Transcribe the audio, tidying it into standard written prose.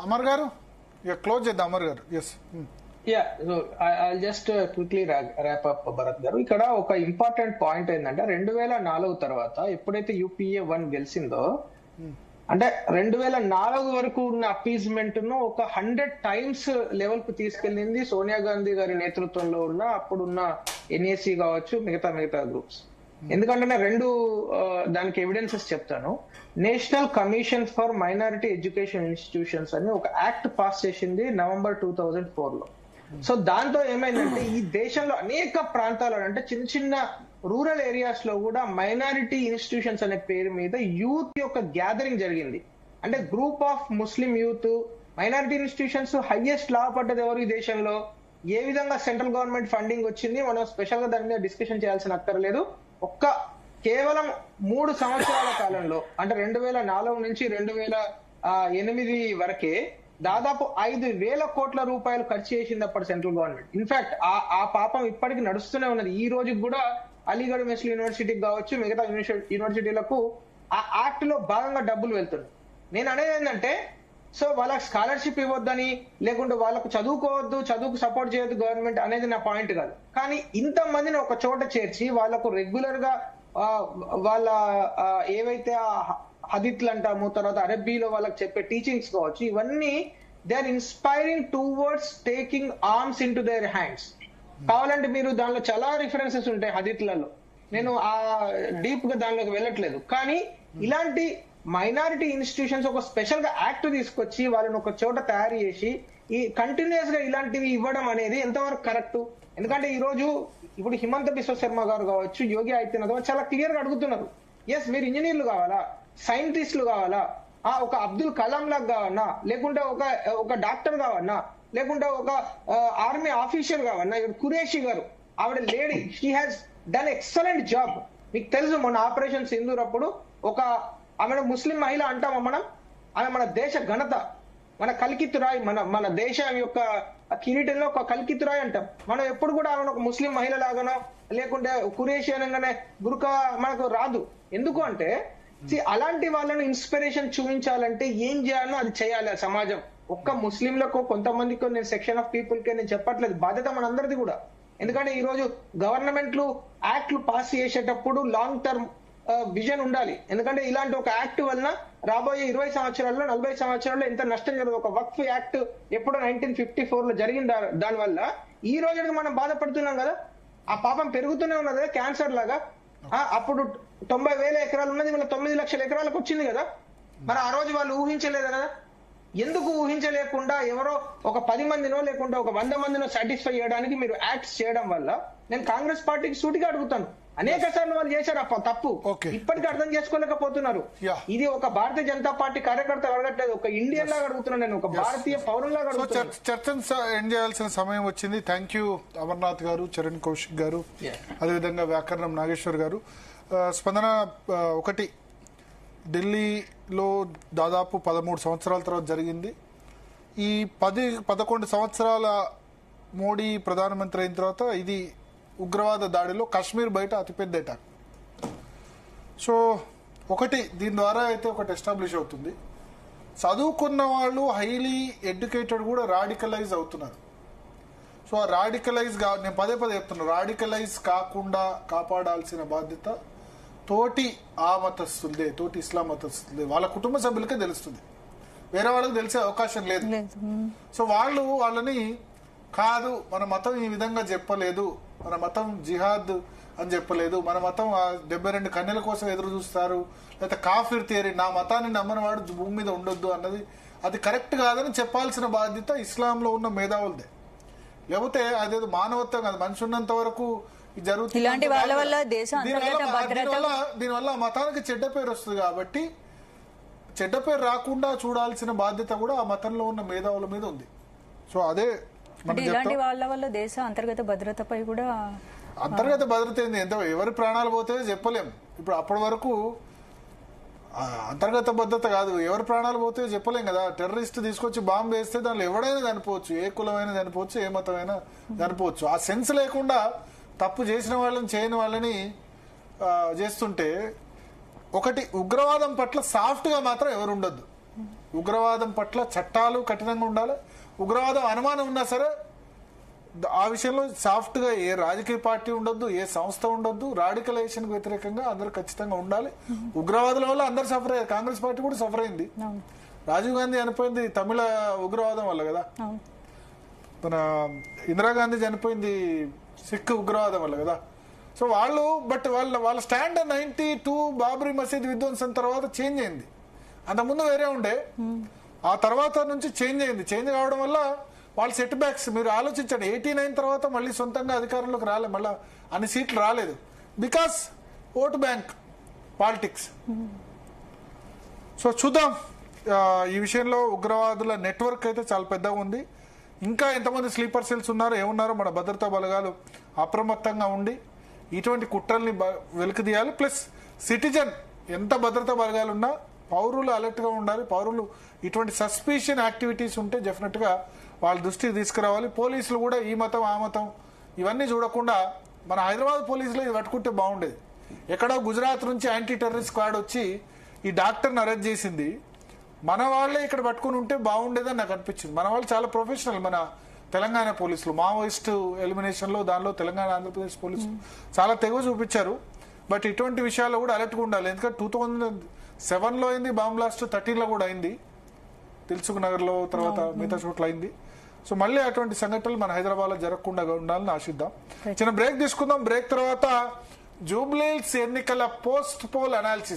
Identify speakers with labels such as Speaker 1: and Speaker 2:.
Speaker 1: అమర్ గారు క్లోజ్ చేద్దాం. Amar garu yes
Speaker 2: so I just quickly wrap up Bharat garu. ఇక్కడ ఒక ఇంపార్టెంట్ పాయింట్ ఏంటంటే 2004 తర్వాత ఎప్పుడైతే యూపీఏ 1 గెలిచిందో అంటే 2004 వరకు ఉన్న అపీజ్మెంట్ ను ఒక 100 times లెవెల్ కు తీసుకెళ్ళింది సోనియా గాంధీ గారి నేతృత్వంలో ఉన్న అప్పుడున్న ఎన్ఏసీ కావచ్చు మిగతా గ్రూప్స్. ఎందుకంటే రెండు దానికి ఎవిడెన్సెస్ చెప్తాను. National commission for minority education institutions అని ఒక యాక్ట్ పాస్ చేసింది November 2004 లో. సో దాంతో ఏమైందంటే ఈ దేశంలో అనేక ప్రాంతాల్లో అంటే చిన్న రూరల్ ఏరియాస్ లో కూడా మైనారిటీ ఇన్స్టిట్యూషన్స్ అనే పేరు మీద యూత్ యొక్క గ్యాదరింగ్ జరిగింది. అంటే group of Muslim youth minority institutions highest లా పడ్డది ఎవరు ఈ దేశంలో, ఏ విధంగా సెంట్రల్ గవర్నమెంట్ ఫండింగ్ వచ్చింది, మనం స్పెషల్ గా దాని మీద డిస్కషన్ చేయాల్సిన అక్కర్లేదు. కేవలం 3 సంవత్సరాల కాలంలో అంటే 2004 నుంచి 2008 వరకే దాదాపు 5,000 కోట్ల రూపాయలు ఖర్చు చేసింది అప్పటి సెంట్రల్ గవర్నమెంట్. ఇన్ఫాక్ట్ ఆ పాపం ఇప్పటికి నడుస్తూనే ఉన్నది. ఈ రోజుకి కూడా అలీగఢ్ ముస్లిం యూనివర్సిటీకి కావచ్చు మిగతా యూనివర్సిటీలకు ఆ యాక్ట్ లో భాగంగా డబ్బులు వెళ్తున్నాయి. నేను అనేది ఏంటంటే సో వాళ్ళకి స్కాలర్షిప్ ఇవ్వద్దని లేకుంటే వాళ్ళకు చదువుకోవద్దు, చదువుకు సపోర్ట్ చేయొద్దు గవర్నమెంట్ అనేది నా పాయింట్ కాదు. కానీ ఇంతమందిని ఒక చోట చేర్చి వాళ్ళకు రెగ్యులర్ గా వాళ్ళ ఏవైతే హదీత్లు అంటాము, తర్వాత అరబ్బీలో వాళ్ళకి చెప్పే టీచింగ్స్ కావచ్చు, ఇవన్నీ they are inspiring towards taking arms into their hands. కావాలంటే మీరు దానిలో చాలా రిఫరెన్సెస్ ఉంటాయి హదీత్లలో, నేను ఆ డీప్ గా దానిలోకి వెళ్ళట్లేదు. కానీ ఇలాంటి మైనారిటీ ఇన్స్టిట్యూషన్స్ ఒక స్పెషల్ గా యాక్ట్ తీసుకొచ్చి వాళ్ళని ఒక చోట తయారు చేసి ఈ కంటిన్యూస్ గా ఇలాంటివి ఇవ్వడం అనేది ఎంతవరకు కరెక్ట్? ఎందుకంటే ఈ రోజు ఇప్పుడు హిమంత బిశ్వ శర్మ గారు కావచ్చు, యోగి ఆదిత్యనాథ్ గారు చాలా క్లియర్ గా అడుగుతున్నారు, ఎస్ మీరు ఇంజనీర్లు కావాలా, సైంటిస్టులు కావాలా, ఒక అబ్దుల్ కలాం లాగా కావన్నా, లేకుంటే ఒక డాక్టర్ కావన్నా, లేకుంటే ఒక ఆర్మీ ఆఫీసర్ కావన్నా. ఖురేషి గారు ఆవిడ lady, she has done excellent job. మీకు తెలుసు మొన్న ఆపరేషన్ సింధూర్ అప్పుడు ఆమె ముస్లిం మహిళ అంటామా మనం, ఆమె మన దేశ ఘనత, మన కల్కితురాయ్, మన దేశం యొక్క కిరీటంలో ఒక కల్కితురాయ్ అంటాం. మనం ఎప్పుడు కూడా ఆమె ఒక ముస్లిం మహిళ లాగానో లేకుంటే కురేషి అనగానే బుర్కా మనకు రాదు. ఎందుకు అంటే అలాంటి వాళ్ళను ఇన్స్పిరేషన్ చూపించాలంటే ఏం చేయాలో అది చేయాలి సమాజం. ఒక్క ముస్లింలకు కొంతమందికి నేను సెక్షన్ ఆఫ్ పీపుల్ కే నేను చెప్పట్లేదు, బాధ్యత మనందరిది కూడా. ఎందుకంటే ఈ రోజు గవర్నమెంట్లు యాక్ట్లు పాస్ చేసేటప్పుడు లాంగ్ టర్మ్ విజన్ ఉండాలి. ఎందుకంటే ఇలాంటి ఒక యాక్ట్ వలన రాబోయే 20 సంవత్సరాల్లో 40 సంవత్సరాల్లో ఎంత నష్టం జరగదు. ఒక వక్ఫ్ యాక్ట్ ఎప్పుడో 1954 లో జరిగింది, దానివల్ల ఈ రోజుకి మనం బాధపడుతున్నాం కదా. ఆ పాపం పెరుగుతూనే ఉన్నది కదా క్యాన్సర్ లాగా. అప్పుడు 90,000 ఎకరాలు ఉన్నది, మన 9 లక్షల ఎకరాలకు వచ్చింది కదా. మరి ఆ రోజు వాళ్ళు ఊహించలేదు కదా. ఎందుకు ఊహించలేకుండా ఎవరో ఒక 10 మందినో లేకుంటే ఒక 100 మందినో సాటిస్ఫై చేయడానికి మీరు యాక్ట్స్ చేయడం వల్ల నేను కాంగ్రెస్ పార్టీకి సూటిగా అడుగుతాను, అనేక సార్లు వాళ్ళు చేశారు తప్పు, ఇప్పటికీ అర్థం చేసుకోలేకపోతున్నారు. ఇది ఒక భారతీయ జనతా పార్టీ కార్యకర్త అడగట్లేదు, ఒక ఇండియన్ లాగా అడుగుతున్నాను, నేను ఒక భారతీయ పౌరులాగా అడుగుతున్నాను.
Speaker 1: చర్చను ఎండ్ చేయాల్సిన సమయం వచ్చింది. థ్యాంక్ యూ అమర్నాథ్ గారు, చరణ్ కౌశిక్ గారు, అదేవిధంగా వ్యాకరణం నాగేశ్వర్ గారు. స్పందన, ఒకటి ఢిల్లీలో దాదాపు 13 సంవత్సరాల తర్వాత జరిగింది. ఈ 10-11 సంవత్సరాల మోడీ ప్రధానమంత్రి అయిన తర్వాత ఇది ఉగ్రవాద దాడిలో కాశ్మీర్ బయట అతిపెద్ద అటాక్. సో ఒకటి దీని ద్వారా అయితే ఒకటి ఎస్టాబ్లిష్ అవుతుంది, చదువుకున్న వాళ్ళు హైలీ ఎడ్యుకేటెడ్ కూడా రాడికలైజ్ అవుతున్నారు. సో ఆ నేను పదే చెప్తున్నా, రాడికలైజ్ కాకుండా కాపాడాల్సిన బాధ్యత తోటి మతస్థులదే, తోటి ఇస్లాం మతస్థులదే. వాళ్ళ కుటుంబ సభ్యులకే తెలుస్తుంది, వేరే వాళ్ళకి తెలిసే అవకాశం లేదు. సో వాళ్ళని కాదు, మన మతం ఈ విధంగా చెప్పలేదు, మన మతం జిహాద్ అని చెప్పలేదు, మన మతం 72 కన్యల కోసం ఎదురు చూస్తారు, లేకపోతే కాఫిర్ థియరీ, నా మతాన్ని నమ్మని వాడు భూమి మీద ఉండొద్దు అన్నది అది కరెక్ట్ కాదని చెప్పాల్సిన బాధ్యత ఇస్లాంలో ఉన్న మేధావులదే. లేకపోతే అదేదో మానవత్వం కాదు, మనిషి ఉన్నంత వరకు జరుగుతుంది. దీనివల్ల మతానికి చెడ్డ పేరు వస్తుంది. కాబట్టి చెడ్డ పేరు రాకుండా చూడాల్సిన బాధ్యత కూడా ఆ మతంలో ఉన్న మేధావుల మీద ఉంది. సో అదే
Speaker 3: ఇలాంటి వాళ్ళ వల్ల దేశ అంతర్గత భద్రతపై కూడా
Speaker 1: అంతర్గత భద్రత ఏంది, ఎవరి ప్రాణాలు పోతే చెప్పలేము. ఇప్పుడు అప్పటి వరకు అంతర్గత భద్రత కాదు, ఎవరి ప్రాణాలు పోతే చెప్పలేం కదా. టెర్రరిస్ట్ తీసుకొచ్చి బాంబు వేస్తే దానిలో ఎవడైనా చనిపోవచ్చు, ఏ కులమైనా చనిపోవచ్చు, ఏ మతమైనా చనిపోవచ్చు. ఆ సెన్స్ లేకుండా తప్పు చేసిన వాళ్ళని చేయని వాళ్ళని చేస్తుంటే, ఒకటి ఉగ్రవాదం పట్ల సాఫ్ట్ గా మాత్రం ఎవరు ఉండొద్దు. ఉగ్రవాదం పట్ల చట్టాలు కఠినంగా ఉండాలి. ఉగ్రవాదం అనుమానం ఉన్నా సరే ఆ విషయంలో సాఫ్ట్ గా ఏ రాజకీయ పార్టీ ఉండొద్దు, ఏ సంస్థ ఉండొద్దు. రాడికలైజేషన్ కు వ్యతిరేకంగా అందరూ ఖచ్చితంగా ఉండాలి. ఉగ్రవాదుల వల్ల అందరు సఫర్ అయ్యారు. కాంగ్రెస్ పార్టీ కూడా సఫర్ అయింది. రాజీవ్ గాంధీ చనిపోయింది తమిళ ఉగ్రవాదం వల్ల కదా, మన ఇందిరాగాంధీ చనిపోయింది సిక్ ఉగ్రవాదం వల్ల కదా. సో వాళ్ళు వాళ్ళ స్టాండ్ 92 బాబ్రీ మసీద్ విధ్వంసం తర్వాత చేంజ్ అయింది. అంతకుముందు వేరే ఉండే, ఆ తర్వాత నుంచి చేంజ్ అయింది. చేంజ్ కావడం వల్ల వాళ్ళ సెట్ బ్యాక్స్ మీరు ఆలోచించండి. 89 తర్వాత మళ్ళీ సొంతంగా అధికారంలోకి రాలేదు, మళ్ళీ అన్ని సీట్లు రాలేదు. Because vote bank politics. So చూద్దాం, ఈ విషయంలో ఉగ్రవాదుల నెట్వర్క్ అయితే చాలా పెద్దగా ఉంది. ఇంకా ఎంతమంది స్లీపర్ సెల్స్ ఉన్నారో ఏమున్నారో మన భద్రతా బలగాలు అప్రమత్తంగా ఉండి ఇటువంటి కుట్రల్ని వెలికి తీయాలి. ప్లస్ సిటిజన్ ఎంత భద్రతా బలగాలు ఉన్నా పౌరులు అలర్ట్ గా ఉండాలి. పౌరులు ఇటువంటి సస్పిషియన్ యాక్టివిటీస్ ఉంటే డెఫినెట్ గా వాళ్ళ దృష్టికి తీసుకురావాలి. పోలీసులు కూడా ఈ మతం ఆ మతం ఇవన్నీ చూడకుండా, మన హైదరాబాద్ పోలీసులు ఇది పట్టుకుంటే బాగుండేది. ఎక్కడో గుజరాత్ నుంచి యాంటీ టెర్రరిస్ట్ స్క్వాడ్ వచ్చి ఈ డాక్టర్ని అరెస్ట్ చేసింది, మన వాళ్ళే ఇక్కడ పట్టుకుని ఉంటే బాగుండేదని నాకు అనిపించింది. మన వాళ్ళు చాలా ప్రొఫెషనల్. మన తెలంగాణ పోలీసులు మావోయిస్ట్ ఎలిమినేషన్ లో దానిలో తెలంగాణ ఆంధ్రప్రదేశ్ పోలీసులు చాలా తెగువ చూపించారు. బట్ ఇటువంటి విషయాల్లో కూడా అలర్ట్గా ఉండాలి. ఎందుకంటే 2007లో అయింది బాంబ్ బ్లాస్ట్, 13లో కూడా అయింది దిల్సుఖ్ నగర్ లో, తర్వాత మిగతా చోట్ల అయింది. సో మళ్ళీ అటువంటి సంఘటనలు మన హైదరాబాద్ లో జరగకుండా ఉండాలని ఆశిద్దాం. చిన్న బ్రేక్ తీసుకుందాం. బ్రేక్ తర్వాత జూబ్లీహిల్స్ ఎన్నికల పోస్ట్ పోల్ అనాలిసిస్